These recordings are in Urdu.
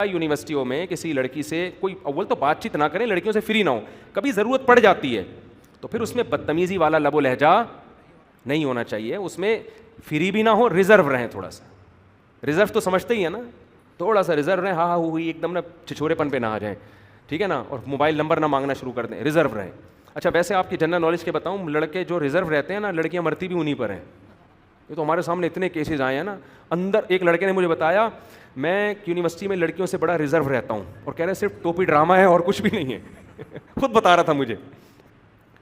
یونیورسٹیوں میں کسی لڑکی سے کوئی اول تو بات چیت نہ کریں, لڑکیوں سے فری نہ ہو, کبھی ضرورت پڑ جاتی ہے تو پھر اس میں بدتمیزی والا لب و لہجہ نہیں ہونا چاہیے, اس میں فری بھی نہ ہو, ریزرو رہیں تھوڑا سا. ریزرو تو سمجھتے ہی ہیں نا, تھوڑا سا ریزرو رہیں, ہاں ہوئی ایک دم نا چھچورے پن پہ نہ آ جائیں, ٹھیک ہے نا, اور موبائل نمبر نہ مانگنا شروع کر دیں, ریزرو رہیں. اچھا ویسے آپ کی جنرل نالج کے بتاؤں, لڑکے جو ریزرو رہتے ہیں نا, لڑکیاں مرتی بھی انہیں پر ہیں. یہ تو ہمارے سامنے اتنے کیسز آئے ہیں نا. اندر ایک لڑکے نے مجھے بتایا, میں یونیورسٹی میں لڑکیوں سے بڑا ریزرو رہتا ہوں, اور کہہ رہے صرف ٹوپی ڈرامہ ہے اور کچھ بھی نہیں ہے. خود بتا رہا تھا مجھے,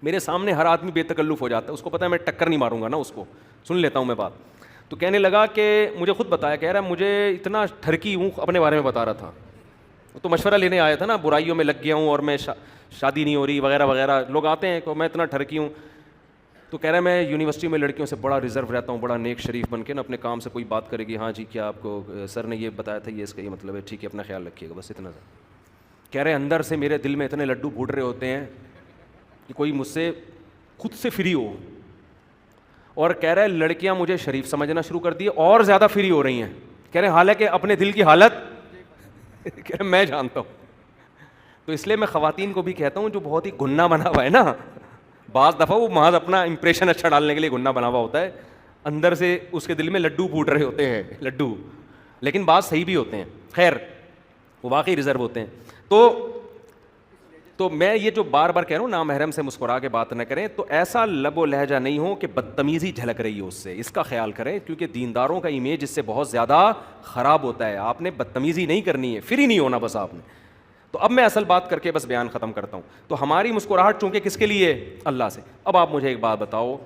میرے سامنے ہر آدمی بے تکلف ہو جاتا ہے, اس کو پتا ہے میں ٹکر نہیں ماروں گا نا, اس کو سن لیتا ہوں میں بات. تو کہنے لگا کہ مجھے خود بتایا, کہہ رہا مجھے اتنا ٹھرکی ہوں, اپنے بارے میں بتا رہا تھا, تو مشورہ لینے آیا تھا نا, برائیوں میں لگ گیا ہوں اور میں شادی نہیں ہو رہی وغیرہ وغیرہ, لوگ آتے ہیں کہ میں اتنا ٹھرکی ہوں. تو کہہ رہا ہے میں یونیورسٹی میں لڑکیوں سے بڑا ریزرو رہتا ہوں, بڑا نیک شریف بن کے نا, اپنے کام سے کوئی بات کرے گی, ہاں جی کیا آپ کو سر نے یہ بتایا تھا, یہ اس کا یہ مطلب ہے, ٹھیک ہے اپنا خیال رکھیے گا, بس اتنا سا. کہہ رہے اندر سے میرے دل میں اتنے لڈو پھوٹ رہے ہوتے ہیں کہ کوئی مجھ سے خود سے فری ہو. اور کہہ رہے لڑکیاں مجھے شریف سمجھنا شروع کر دی, اور زیادہ فری ہو رہی ہیں. کہہ رہے حالانکہ اپنے دل کی حالت کہہ رہے میں جانتا ہوں. تو اس لیے میں خواتین کو بھی کہتا ہوں جو بہت ہی گننا بنا ہوا ہے نا, بعض دفعہ وہ محض اپنا امپریشن اچھا ڈالنے کے لیے گننا بنا ہوا ہوتا ہے, اندر سے اس کے دل میں لڈو پھوٹ رہے ہوتے ہیں, لڈو, لیکن بات صحیح بھی ہوتے ہیں. خیر وہ واقعی ریزرو ہوتے ہیں. تو میں یہ جو بار بار کہہ رہا ہوں نامحرم سے مسکرا کے بات نہ کریں, تو ایسا لب و لہجہ نہیں ہو کہ بدتمیزی جھلک رہی ہو اس سے, اس کا خیال کریں, کیونکہ دینداروں کا امیج اس سے بہت زیادہ خراب ہوتا ہے. آپ نے بدتمیزی نہیں کرنی ہے, فری نہیں ہونا بس آپ نے. تو اب میں اصل بات کر کے بس بیان ختم کرتا ہوں. تو ہماری مسکراہٹ چونکہ کس کے لیے, اللہ سے. اب آپ مجھے ایک بات بتاؤ,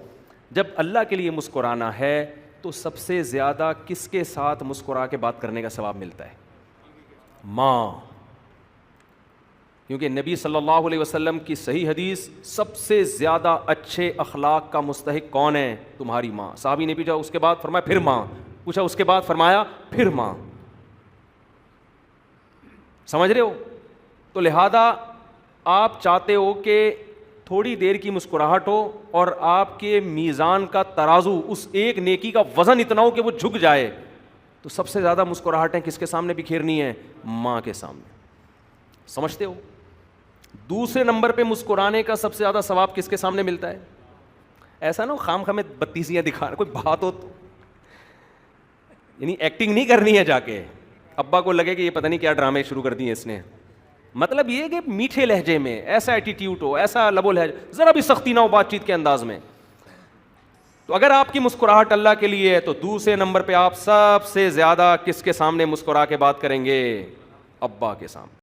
جب اللہ کے لیے مسکرانا ہے تو سب سے زیادہ کس کے ساتھ مسکرا کے بات کرنے کا ثواب ملتا ہے؟ ماں. کیونکہ نبی صلی اللہ علیہ وسلم کی صحیح حدیث, سب سے زیادہ اچھے اخلاق کا مستحق کون ہے؟ تمہاری ماں. صحابی نے پوچھا, اس کے بعد فرمایا پھر ماں, پوچھا اس کے بعد فرمایا پھر ماں. سمجھ رہے ہو؟ تو لہذا آپ چاہتے ہو کہ تھوڑی دیر کی مسکراہٹ ہو اور آپ کے میزان کا ترازو, اس ایک نیکی کا وزن اتنا ہو کہ وہ جھک جائے, تو سب سے زیادہ مسکراہٹیں کس کے سامنے بکھیرنی ہے؟ ماں کے سامنے. سمجھتے ہو؟ دوسرے نمبر پہ مسکرانے کا سب سے زیادہ ثواب کس کے سامنے ملتا ہے؟ ایسا نہ خام خامے بتیسیاں دکھانا, کوئی بات ہو تو, یعنی ایکٹنگ نہیں کرنی ہے جا کے, ابا کو لگے کہ یہ پتہ نہیں کیا ڈرامے شروع کر دیے اس نے. مطلب یہ کہ میٹھے لہجے میں ایسا ایٹیٹیوڈ ہو, ایسا لب و لہجہ, ذرا بھی سختی نہ ہو بات چیت کے انداز میں. تو اگر آپ کی مسکراہٹ اللہ کے لیے ہے تو دوسرے نمبر پہ آپ سب سے زیادہ کس کے سامنے مسکرا کے بات کریں گے؟ ابا کے سامنے.